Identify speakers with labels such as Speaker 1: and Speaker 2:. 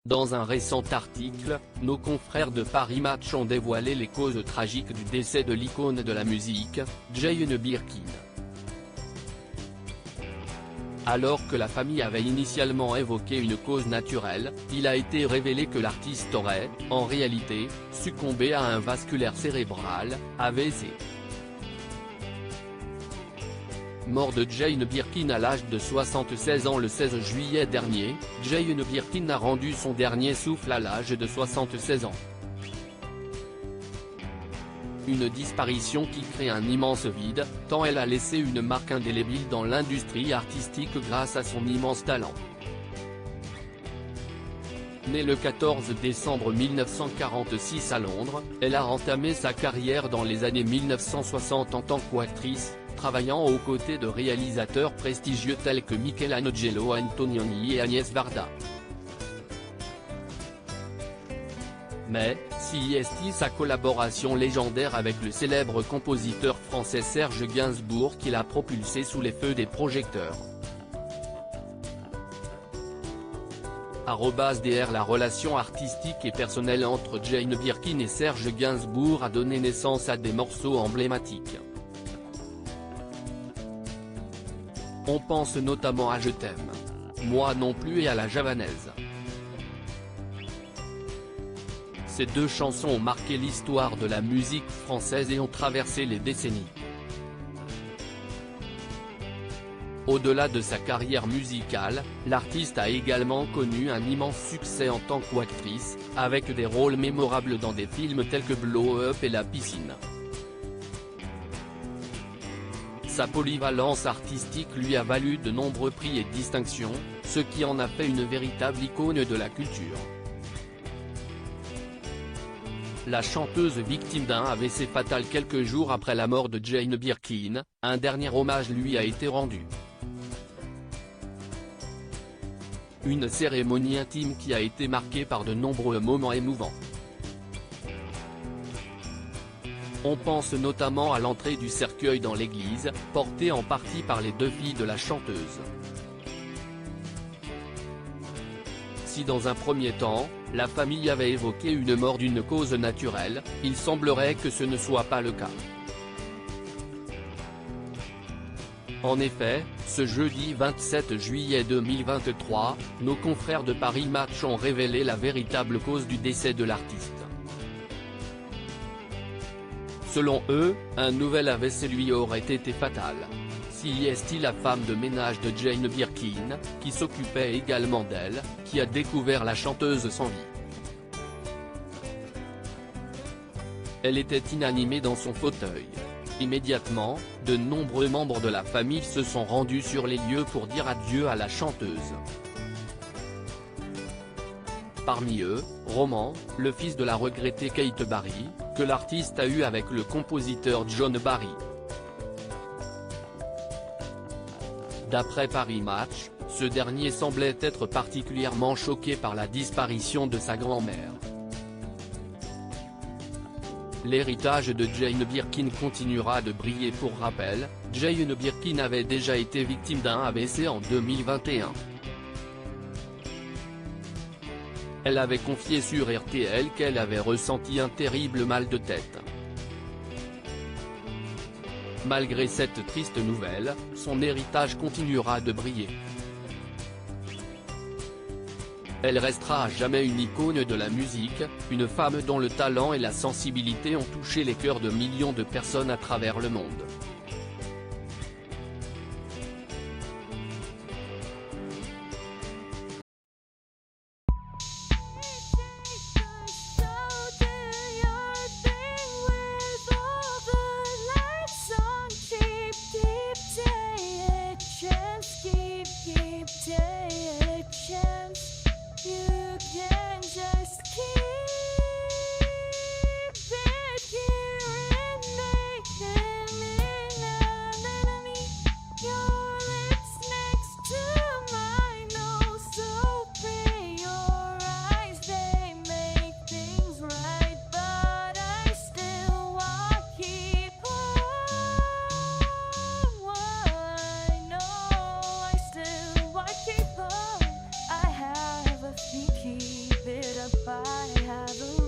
Speaker 1: Dans un récent article, nos confrères de Paris Match ont dévoilé les causes tragiques du décès de l'icône de la musique, Jane Birkin. Alors que la famille avait initialement évoqué une cause naturelle, il a été révélé que l'artiste aurait, en réalité, succombé à un vasculaire cérébral, AVC. Mort de Jane Birkin à l'âge de 76 ans le 16 juillet dernier, Jane Birkin a rendu son dernier souffle à l'âge de 76 ans. Une disparition qui crée un immense vide, tant elle a laissé une marque indélébile dans l'industrie artistique grâce à son immense talent. Née le 14 décembre 1946 à Londres, elle a entamé sa carrière dans les années 1960 en tant qu'actrice, travaillant aux côtés de réalisateurs prestigieux tels que Michelangelo Antonioni et Agnès Varda. Mais, si est sa collaboration légendaire avec le célèbre compositeur français Serge Gainsbourg qui l'a propulsé sous les feux des projecteurs. @dr La relation artistique et personnelle entre Jane Birkin et Serge Gainsbourg a donné naissance à des morceaux emblématiques. On pense notamment à Je t'aime, Moi non plus et à La javanaise. Ces deux chansons ont marqué l'histoire de la musique française et ont traversé les décennies. Au-delà de sa carrière musicale, l'artiste a également connu un immense succès en tant qu'actrice, avec des rôles mémorables dans des films tels que Blow Up et La piscine. Sa polyvalence artistique lui a valu de nombreux prix et distinctions, ce qui en a fait une véritable icône de la culture. La chanteuse victime d'un AVC fatal quelques jours après la mort de Jane Birkin, un dernier hommage lui a été rendu. Une cérémonie intime qui a été marquée par de nombreux moments émouvants. On pense notamment à l'entrée du cercueil dans l'église, portée en partie par les deux filles de la chanteuse. Si dans un premier temps, la famille avait évoqué une mort d'une cause naturelle, il semblerait que ce ne soit pas le cas. En effet, ce jeudi 27 juillet 2023, nos confrères de Paris Match ont révélé la véritable cause du décès de l'artiste. Selon eux, un nouvel AVC lui aurait été fatal. Si est la femme de ménage de Jane Birkin, qui s'occupait également d'elle, qui a découvert la chanteuse sans vie. Elle était inanimée dans son fauteuil. Immédiatement, de nombreux membres de la famille se sont rendus sur les lieux pour dire adieu à la chanteuse. Parmi eux, Roman, le fils de la regrettée Kate Barry, que l'artiste a eu avec le compositeur John Barry. D'après Paris Match, ce dernier semblait être particulièrement choqué par la disparition de sa grand-mère. L'héritage de Jane Birkin continuera de briller. Pour rappel, Jane Birkin avait déjà été victime d'un AVC en 2021. Elle avait confié sur RTL qu'elle avait ressenti un terrible mal de tête. Malgré cette triste nouvelle, son héritage continuera de briller. Elle restera à jamais une icône de la musique, une femme dont le talent et la sensibilité ont touché les cœurs de millions de personnes à travers le monde.
Speaker 2: I have a